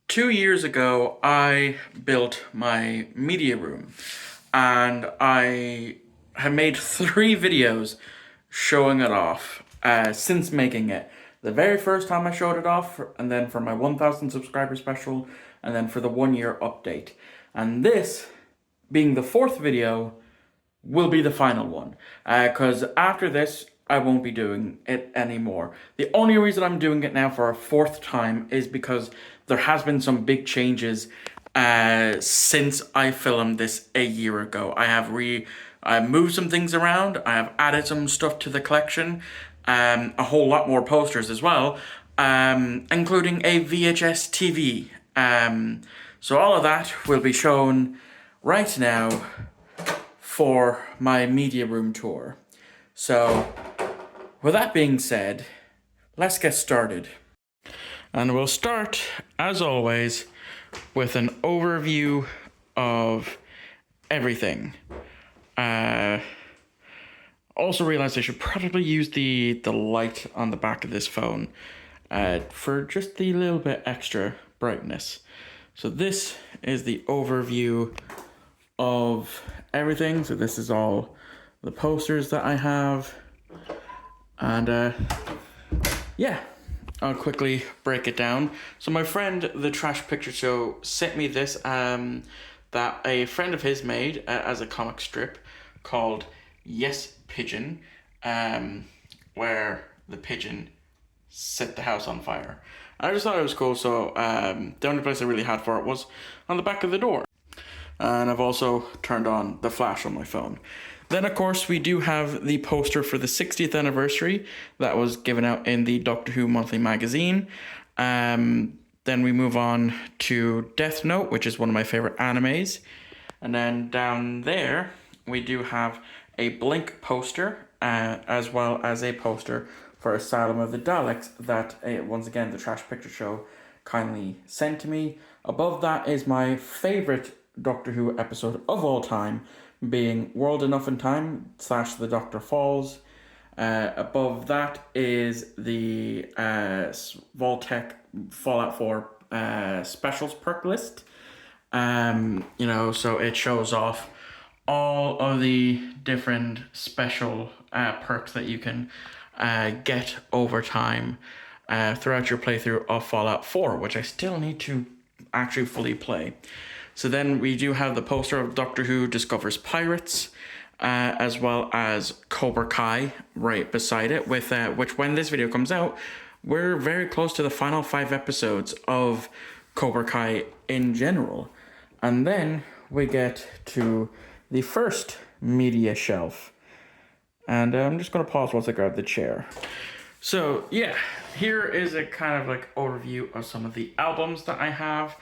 2 years ago, I built my media room and I have made 3 videos showing it off since making it. The very first time I showed it off, and then for my 1,000 subscriber special, and then for the 1 year update. And this, being the 4th video, will be the final one. Because after this, I won't be doing it anymore. The only reason I'm doing it now for a 4th time is because there has been some big changes since I filmed this a year ago. I moved some things around. I have added some stuff to the collection. A whole lot more posters as well, including a VHS TV. So all of that will be shown right now for my media room tour. So, with that being said, let's get started. And we'll start, as always, with an overview of everything. Also realized I should probably use the light on the back of this phone for just the little bit extra brightness. So this is the overview of everything. So this is all the posters that I have. And yeah, I'll quickly break it down. So my friend, The Trash Picture Show, sent me this that a friend of his made as a comic strip called Yes Pigeon, where the pigeon set the house on fire. I just thought it was cool, so the only place I really had for it was on the back of the door. And I've also turned on the flash on my phone. Then, of course, we do have the poster for the 60th anniversary that was given out in the Doctor Who Monthly magazine. Then we move on to Death Note, which is one of my favorite animes. And then down there, we do have a Blink poster, as well as a poster for Asylum of the Daleks that, once again, the Trash Picture Show kindly sent to me. Above that is my favorite Doctor Who episode of all time, being World Enough in Time / The Doctor Falls. Above that is the Vault-Tec Fallout 4 specials perk list. So it shows off all of the different special perks that you can get over time throughout your playthrough of Fallout 4, which I still need to actually fully play. So then we do have the poster of Doctor Who Discovers Pirates, as well as Cobra Kai right beside it, with which, when this video comes out, we're very close to the final 5 episodes of Cobra Kai in general. And then we get to the first media shelf. And I'm just going to pause whilst I grab the chair. So yeah, here is a kind of like overview of some of the albums that I have.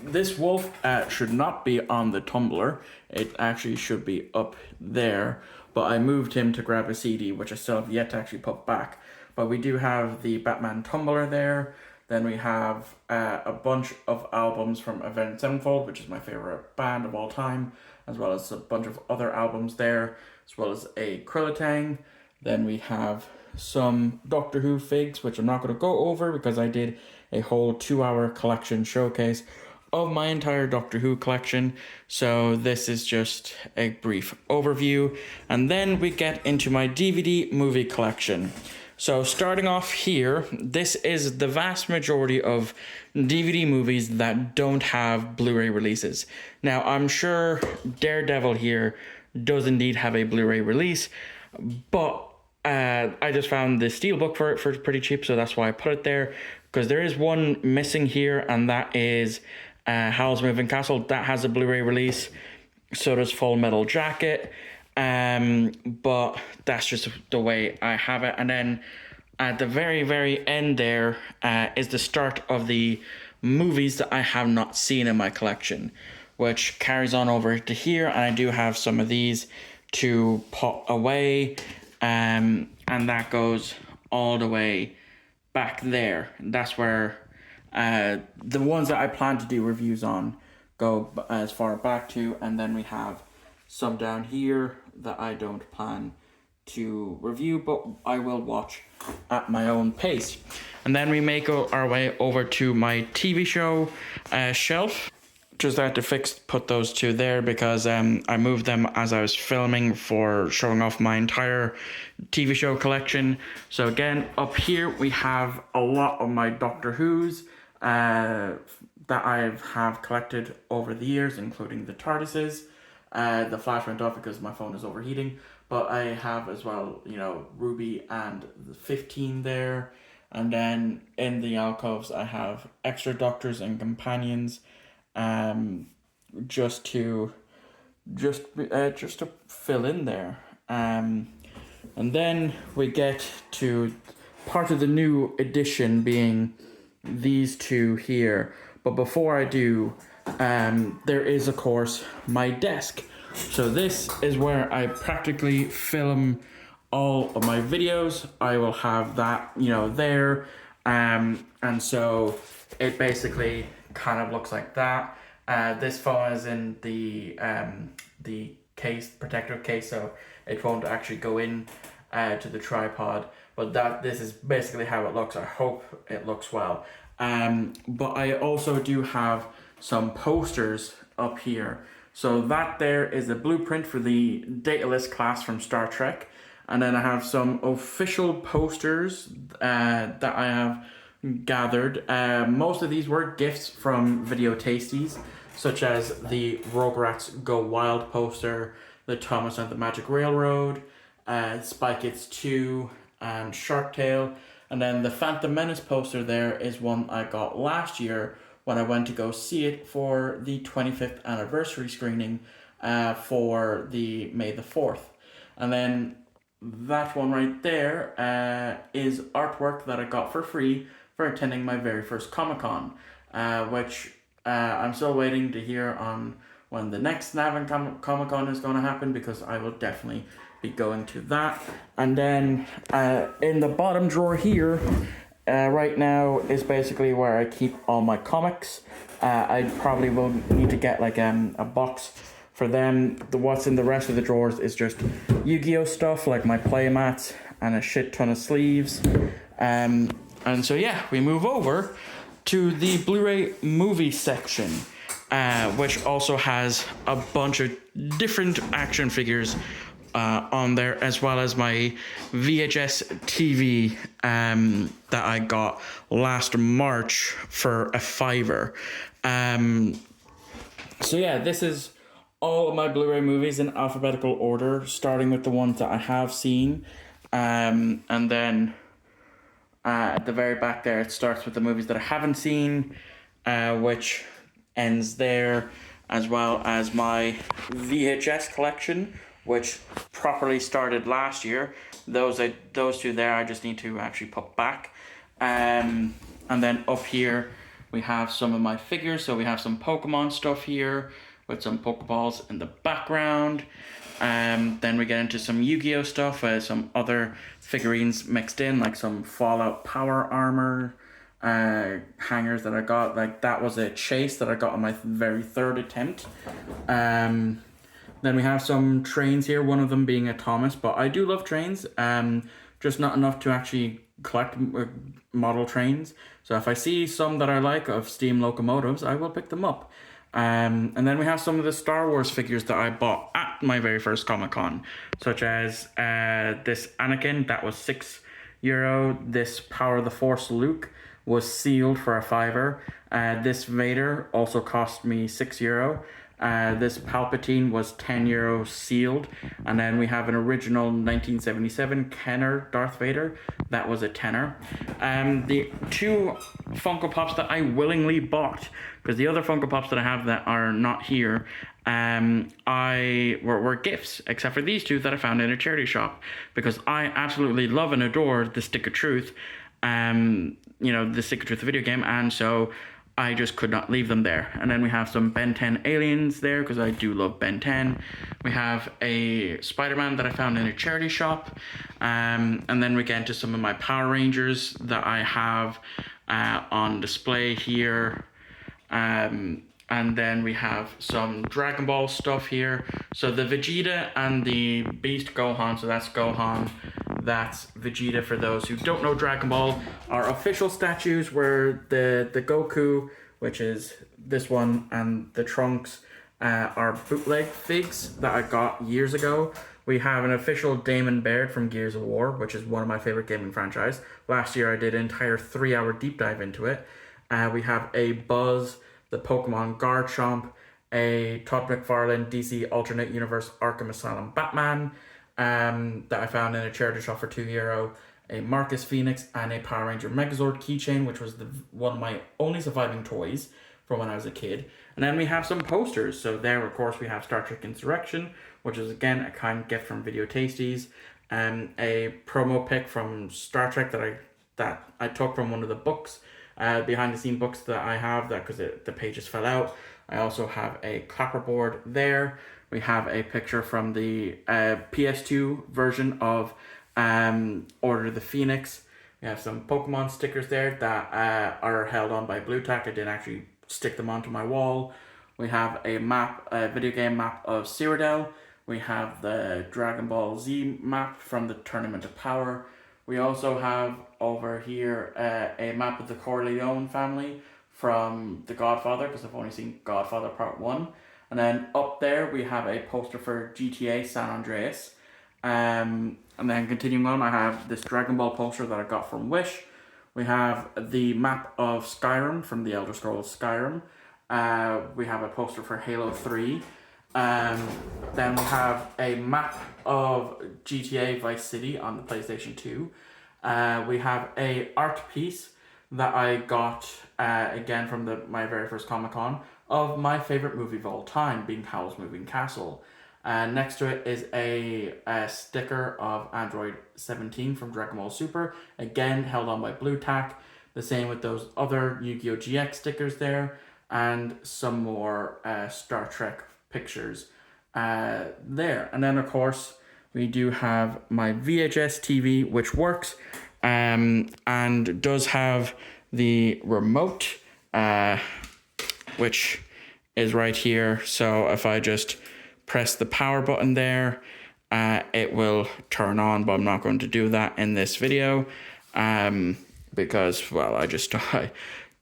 This wolf should not be on the tumbler. It actually should be up there, but I moved him to grab a CD, which I still have yet to actually put back. But we do have the Batman tumbler there. Then we have a bunch of albums from Avenged Sevenfold, which is my favorite band of all time, as well as a bunch of other albums there, as well as a Krillitang. Then we have some Doctor Who figs, which I'm not going to go over because I did a whole 2-hour collection showcase of my entire Doctor Who collection. So this is just a brief overview. And then we get into my DVD movie collection. So starting off here, this is the vast majority of DVD movies that don't have Blu-ray releases. Now, I'm sure Daredevil here does indeed have a Blu-ray release, but I just found the steelbook for it for pretty cheap, so that's why I put it there, because there is one missing here, and that is Howl's Moving Castle. That has a Blu-ray release. So does Full Metal Jacket. But that's just the way I have it. And then at the very, very end there is the start of the movies that I have not seen in my collection, which carries on over to here. And I do have some of these to put away. And that goes all the way back there. That's where the ones that I plan to do reviews on go as far back to. And then we have some down here that I don't plan to review, but I will watch at my own pace. And then we make our way over to my TV show shelf. Just had to put those two there because I moved them as I was filming for showing off my entire TV show collection. So again, up here we have a lot of my Doctor Who's that I have collected over the years, including the TARDISes. The flash went off because my phone is overheating, but I have as well, you know, Ruby and the 15 there. And then in the alcoves I have extra Doctors and Companions, just to fill in there. And then we get to part of the new edition being these two here. But before I do, there is of course my desk. So this is where I practically film all of my videos. I will have that, you know, there. And so it basically kind of looks like that. This phone is in the protective case, so it won't actually go in to the tripod. But this is basically how it looks. I hope it looks well. But I also do have some posters up here. So that there is a blueprint for the Daedalus class from Star Trek. And then I have some official posters that I have gathered. Most of these were gifts from Video Tasties, such as the Rugrats Go Wild poster, the Thomas and the Magic Railroad, Spy Kids 2, and Shark Tale. And then the Phantom Menace poster there is one I got last year when I went to go see it for the 25th anniversary screening for the May the 4th. And then that one right there is artwork that I got for free for attending my very first Comic-Con, which I'm still waiting to hear on when the next Navan Comic-Con is going to happen, because I will definitely be going to that. And then in the bottom drawer here right now is basically where I keep all my comics. I probably will need to get like a box for them. What's in the rest of the drawers is just Yu-Gi-Oh stuff, like my playmats and a shit ton of sleeves. And so yeah, we move over to the Blu-ray movie section, which also has a bunch of different action figures on there, as well as my VHS TV that I got last March for a $5. So yeah, this is all of my Blu-ray movies in alphabetical order, starting with the ones that I have seen, and then at the very back there it starts with the movies that I haven't seen, which ends there, as well as my VHS collection, which properly started last year. Those two there I just need to actually put back. And then up here we have some of my figures. So we have some Pokemon stuff here with some Pokeballs in the background. Then we get into some Yu-Gi-Oh stuff, some other figurines mixed in, like some Fallout Power Armor hangers that I got. Like that was a chase that I got on my very third attempt. Then we have some trains here, one of them being a Thomas, but I do love trains, just not enough to actually collect model trains. So if I see some that I like of steam locomotives, I will pick them up. And then we have some of the Star Wars figures that I bought at my very first Comic-Con, such as this Anakin, that was €6. This Power of the Force Luke was sealed for a $5. This Vader also cost me €6. This Palpatine was €10 sealed. And then we have an original 1977 Kenner Darth Vader. That was a $10. The two Funko Pops that I willingly bought, because the other Funko Pops that I have that are not here, were gifts, except for these two that I found in a charity shop, because I absolutely love and adore the Stick of Truth, the Stick of Truth video game, and so I just could not leave them there. And then we have some Ben 10 aliens there, because I do love Ben 10. We have a Spider-Man that I found in a charity shop. And then we get into some of my Power Rangers that I have on display here. And then we have some Dragon Ball stuff here. So the Vegeta and the Beast Gohan, so that's Gohan, That's Vegeta. For those who don't know Dragon Ball, our official statues were the Goku, which is this one, and the Trunks are bootleg figs that I got years ago. We have an official Damon Baird from Gears of War, which is one of my favorite gaming franchise. Last year I did an entire 3-hour deep dive into it. We have a Buzz, the Pokemon Garchomp, a Todd McFarlane DC Alternate Universe Arkham Asylum Batman that I found in a charity shop for €2, a Marcus Phoenix, and a Power Ranger Megazord keychain, which was one of my only surviving toys from when I was a kid. And then we have some posters. So there, of course, we have Star Trek Insurrection, which is, again, a kind gift from Video Tasties, and a promo pic from Star Trek that I took from one of the books, behind the scene books that I have, that because the pages fell out. I also have a clapperboard there. We have a picture from the PS2 version of Order of the Phoenix. We have some Pokemon stickers there that are held on by Blue Tack. I didn't actually stick them onto my wall. We have a map, a video game map of Cyrodiil. We have the Dragon Ball Z map from the Tournament of Power. We also have over here a map of the Corleone family from The Godfather, because I've only seen Godfather Part 1. And then up there we have a poster for GTA San Andreas. And then continuing on, I have this Dragon Ball poster that I got from Wish. We have the map of Skyrim from the Elder Scrolls Skyrim. We have a poster for Halo 3. Then we have a map of GTA Vice City on the PlayStation 2. We have a art piece that I got again from my very first Comic-Con of my favorite movie of all time, being Howl's Moving Castle. Next to it is a sticker of Android 17 from Dragon Ball Super, again held on by Blue Tack. The same with those other Yu-Gi-Oh! GX stickers there, and some more Star Trek pictures there. And then of course we do have my VHS TV, which works and does have the remote, which is right here. So if I just press the power button there, it will turn on, but I'm not going to do that in this video because, well, I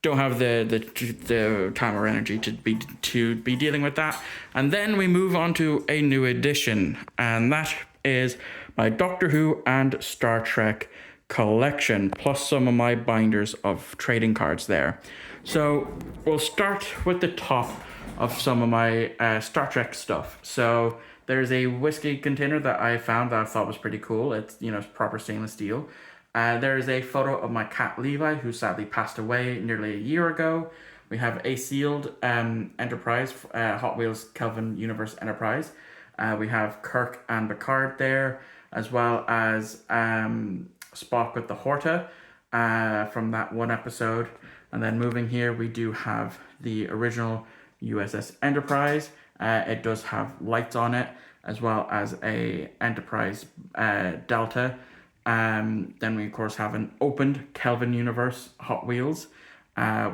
don't have the time or energy to be dealing with that. And then we move on to a new edition, and that is my Doctor Who and Star Trek collection, plus some of my binders of trading cards there. So we'll start with the top of some of my Star Trek stuff. So there's a whiskey container that I found that I thought was pretty cool. It's, it's proper stainless steel. There is a photo of my cat Levi, who sadly passed away nearly a year ago. We have a sealed Enterprise, Hot Wheels Kelvin Universe Enterprise. We have Kirk and Picard there, as well as Spock with the Horta from that one episode. And then moving here, we do have the original USS Enterprise. It does have lights on it, as well as a Enterprise Delta. Then we of course have an opened Kelvin Universe Hot Wheels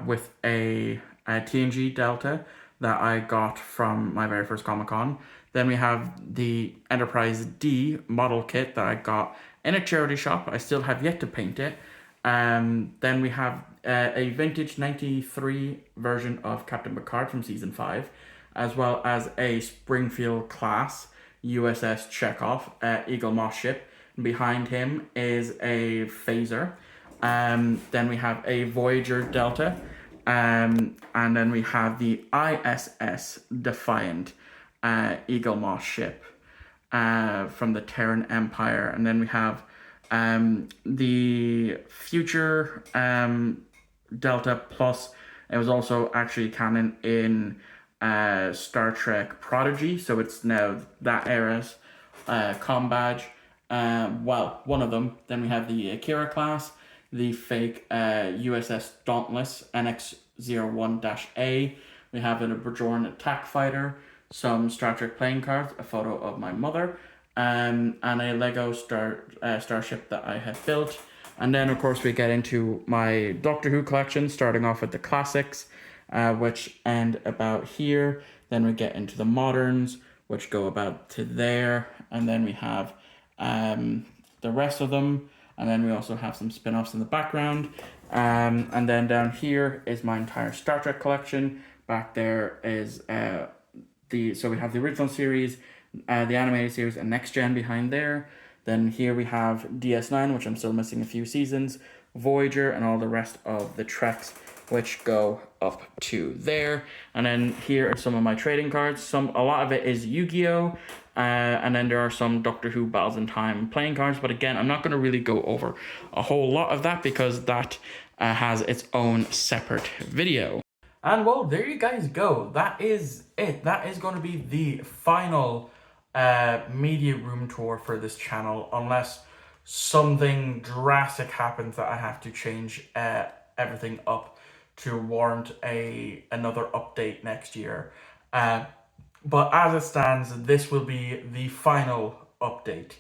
with a TNG Delta that I got from my very first Comic-Con. Then we have the Enterprise D model kit that I got in a charity shop. I still have yet to paint it. Then we have a vintage 93 version of Captain Picard from season 5, as well as a Springfield class USS Chekhov Eaglemoss ship. Behind him is a phaser. Then we have a Voyager Delta. And then we have the ISS Defiant Eaglemoss ship from the Terran Empire. And then we have the future Delta Plus. It was also actually canon in Star Trek Prodigy, so it's now that era's comm badge. Well, one of them. Then we have the Akira class, the fake USS Dauntless NX-01-A. We have a Bajoran attack fighter, some Star Trek playing cards, a photo of my mother, and a Lego starship that I had built. And then, of course, we get into my Doctor Who collection, starting off with the classics, which end about here. Then we get into the moderns, which go about to there. And then we have the the rest of them. And then we also have some spin-offs in the background. And then down here is my entire Star Trek collection. Back there is so we have the original series, the animated series, and Next Gen behind there. Then here we have DS9, which I'm still missing a few seasons, Voyager, and all the rest of the Treks, which go up to there. And then here are some of my trading cards. A lot of it is Yu-Gi-Oh! And then there are some Doctor Who Battles in Time playing cards. But again, I'm not going to really go over a whole lot of that because that has its own separate video. And well, there you guys go. That is it. That is going to be the final media room tour for this channel, unless something drastic happens that I have to change everything up to warrant another update next year. But as it stands, this will be the final update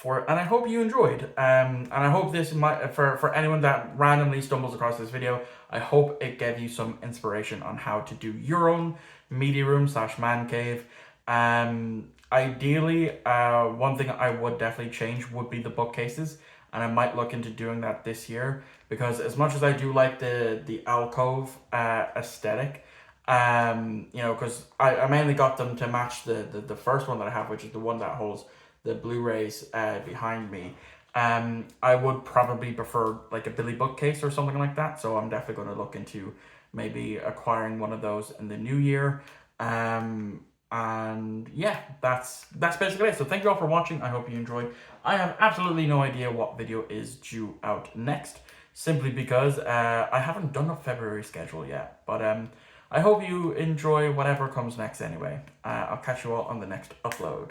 and I hope you enjoyed. And I hope this might, for anyone that randomly stumbles across this video, I hope it gave you some inspiration on how to do your own media room / man cave. Ideally, one thing I would definitely change would be the bookcases, and I might look into doing that this year, because as much as I do like the alcove aesthetic, because I mainly got them to match the first one that I have, which is the one that holds the Blu-rays behind me. I would probably prefer like a Billy bookcase or something like that, so I'm definitely going to look into maybe acquiring one of those in the new year. And yeah, that's basically it. So thank you all for watching. I hope you enjoyed. I have absolutely no idea what video is due out next, simply because I haven't done a February schedule yet. But I hope you enjoy whatever comes next anyway. I'll catch you all on the next upload.